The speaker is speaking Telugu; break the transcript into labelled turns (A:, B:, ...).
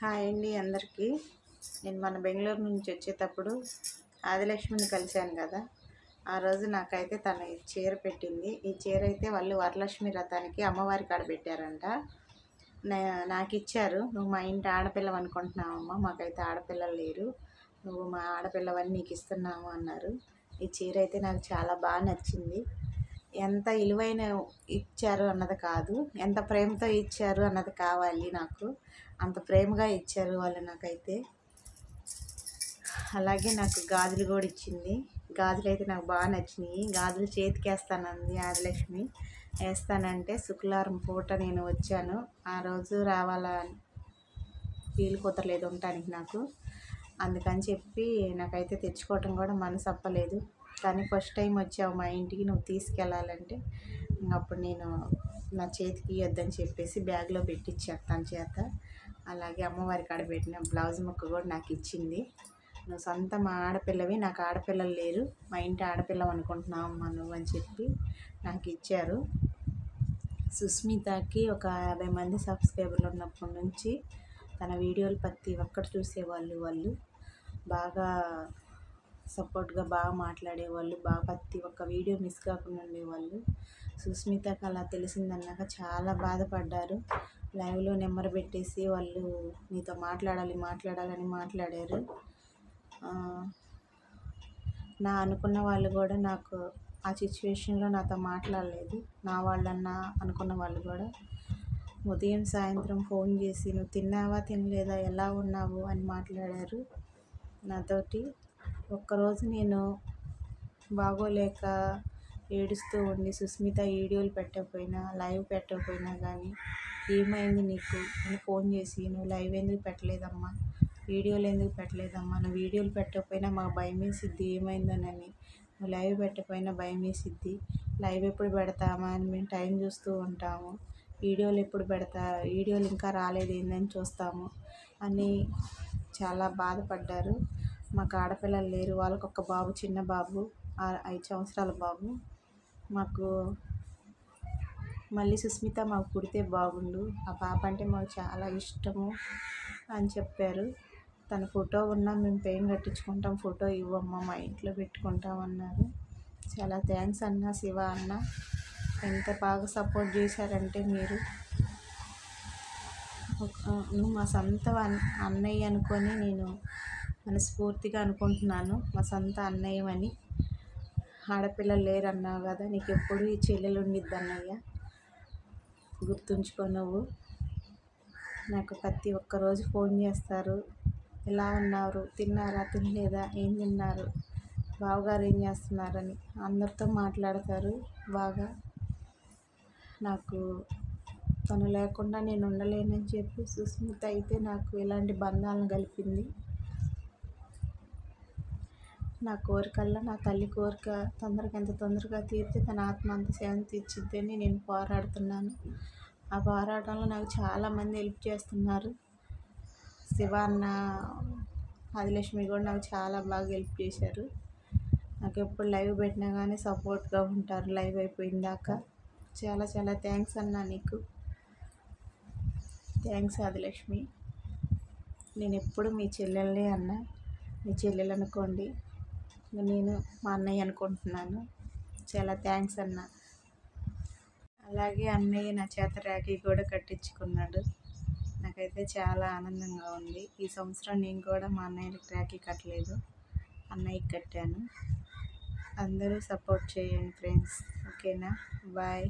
A: హాయ్ అండి అందరికీ. నేను మన బెంగళూరు నుంచి వచ్చేటప్పుడు ఆదిలక్ష్మిని కలిశాను కదా. ఆ రోజు నాకైతే తను ఈ చీర పెట్టింది. ఈ చీర అయితే వాళ్ళు వరలక్ష్మి వ్రతానికి అమ్మవారి కాడ పెట్టారంట. నాకు ఇచ్చారు. నువ్వు మా ఇంటి ఆడపిల్లవు అనుకుంటున్నావమ్మా, మాకైతే ఆడపిల్లలు లేరు, నువ్వు మా ఆడపిల్లవని నీకు ఇస్తున్నాము అన్నారు. ఈ చీర అయితే నాకు చాలా బాగా నచ్చింది. ఎంత విలువైన ఇచ్చారు అన్నది కాదు, ఎంత ప్రేమతో ఇచ్చారు అన్నది కావాలి నాకు. అంత ప్రేమగా ఇచ్చారు వాళ్ళు నాకైతే. అలాగే నాకు గాజులు కూడా ఇచ్చింది. గాజులు అయితే నాకు బాగా నచ్చినాయి. గాజులు చేతికి వేస్తానంది ఆదిలక్ష్మి. వేస్తానంటే శుక్రవారం పూట నేను వచ్చాను. ఆ రోజు రావాలా వీలు కుదరలేదు ఉండటానికి నాకు. అందుకని చెప్పి నాకైతే తెచ్చుకోవటం కూడా మనసు అప్పలేదు. కానీ ఫస్ట్ టైం వచ్చావు మా ఇంటికి, నువ్వు తీసుకెళ్ళాలంటే అప్పుడు నేను నా చేతికి ఇవ్వద్దని చెప్పేసి బ్యాగ్లో పెట్టించాను తన చేత. అలాగే అమ్మవారి కాడ పెట్టిన బ్లౌజ్ ముక్క కూడా నాకు ఇచ్చింది. నువ్వు సొంత మా ఆడపిల్లవి, నాకు ఆడపిల్లలు లేరు, మా ఇంటి ఆడపిల్లవు అనుకుంటున్నావమ్మా నువ్వు అని చెప్పి నాకు ఇచ్చారు. సుస్మితకి ఒక 50 మంది సబ్స్క్రైబర్లు ఉన్నప్పటి నుంచి తన వీడియోలు ప్రతి ఒక్కటి చూసేవాళ్ళు. వాళ్ళు బాగా సపోర్ట్గా బాగా మాట్లాడేవాళ్ళు, బాగా ప్రతి ఒక్క వీడియో మిస్ కాకుండా ఉండేవాళ్ళు. సుస్మితకి అలా తెలిసిందన్నాక చాలా బాధపడ్డారు. లైవ్లో నెంబర్ పెట్టేసి వాళ్ళు నీతో మాట్లాడాలని మాట్లాడారు. నా అనుకున్న వాళ్ళు కూడా నాకు ఆ సిచ్యువేషన్లో నాతో మాట్లాడలేదు. నా వాళ్ళన్నా అనుకున్న వాళ్ళు కూడా ఉదయం సాయంత్రం ఫోన్ చేసి నువ్వు తిన్నావా తినలేదా ఎలా ఉన్నావు అని మాట్లాడారు నాతోటి. ఒక్కరోజు నేను బాగోలేక ఏడుస్తూ ఉండి సుస్మిత వీడియోలు పెట్టకపోయినా లైవ్ పెట్టకపోయినా కానీ ఏమైంది నీకు అని ఫోన్ చేసి నువ్వు లైవ్ ఎందుకు పెట్టలేదమ్మా, వీడియోలు ఎందుకు పెట్టలేదమ్మా, నువ్వు వీడియోలు పెట్టకపోయినా మాకు భయం వేసిద్ది ఏమైందోనని, నువ్వు లైవ్ పెట్టకపోయినా భయం వేసిద్ది, లైవ్ ఎప్పుడు పెడతామా అని మేము టైం చూస్తూ ఉంటాము, వీడియోలు ఎప్పుడు పెడతా, వీడియోలు ఇంకా రాలేదు ఏందని చూస్తాము అని చాలా బాధపడ్డారు. మాకు ఆడపిల్లలు లేరు, వాళ్ళకు ఒక బాబు, చిన్న బాబు, 5 సంవత్సరాల బాబు. మాకు మళ్ళీ సుస్మిత మాకు పుడితే బాగుండు, ఆ పాప అంటే మాకు చాలా ఇష్టము అని చెప్పారు. తన ఫోటో ఉన్నా మేము పెయిన్ కట్టించుకుంటాం, ఫోటో ఇవ్వమ్మా మా ఇంట్లో పెట్టుకుంటాం అన్నారు. చాలా థ్యాంక్స్ అన్న, శివ అన్న, ఎంత బాగా సపోర్ట్ చేశారంటే మీరు. నువ్వు మా సొంత అన్నయ్య అనుకొని నేను మనస్ఫూర్తిగా అనుకుంటున్నాను, మా సొంత అన్నయ్యమని. ఆడపిల్లలు లేరన్నావు కదా, నీకు ఎప్పుడు ఈ చెల్లెలు ఉండిద్ది అన్నయ్య, గుర్తుంచుకో. నువ్వు నాకు ప్రతి ఒక్కరోజు ఫోన్ చేస్తారు, ఎలా ఉన్నారు, తిన్నారా తినలేదా, ఏం తిన్నారు, బావగారు ఏం చేస్తున్నారని అందరితో మాట్లాడతారు బాగా. నాకు తను లేకుండా నేను ఉండలేనని చెప్పి సుస్మిత అయితే నాకు ఇలాంటి బంధాలను కలిపింది. నా కోరికల్లో నా తల్లి కోరిక ఎంత తొందరగా తీరితే తన ఆత్మ అంత శాంతి ఇచ్చిద్దని నేను పోరాడుతున్నాను. ఆ పోరాటంలో నాకు చాలామంది హెల్ప్ చేస్తున్నారు. శివ అన్న, ఆదిలక్ష్మి కూడా నాకు చాలా బాగా హెల్ప్ చేశారు. నాకు ఎప్పుడు లైవ్ పెట్టినా కానీ సపోర్ట్గా ఉంటారు లైవ్ అయిపోయిందాక. చాలా చాలా థ్యాంక్స్ అన్న నీకు. థ్యాంక్స్ ఆదిలక్ష్మి. నేను ఎప్పుడు మీ చెల్లెల్ని అన్న, మీ చెల్లెలు అనుకోండి, నేను మా అన్నయ్య అనుకుంటున్నాను. చాలా థ్యాంక్స్ అన్న. అలాగే అన్నయ్య నా చేత రాఖీ కూడా కట్టించుకున్నాడు. నాకైతే చాలా ఆనందంగా ఉంది. ఈ సంవత్సరం నేను కూడా మా అన్నయ్యకి రాఖీ కట్టలేదు, అన్నయ్యకి కట్టాను. అందరూ సపోర్ట్ చేయండి ఫ్రెండ్స్, ఓకేనా? బాయ్.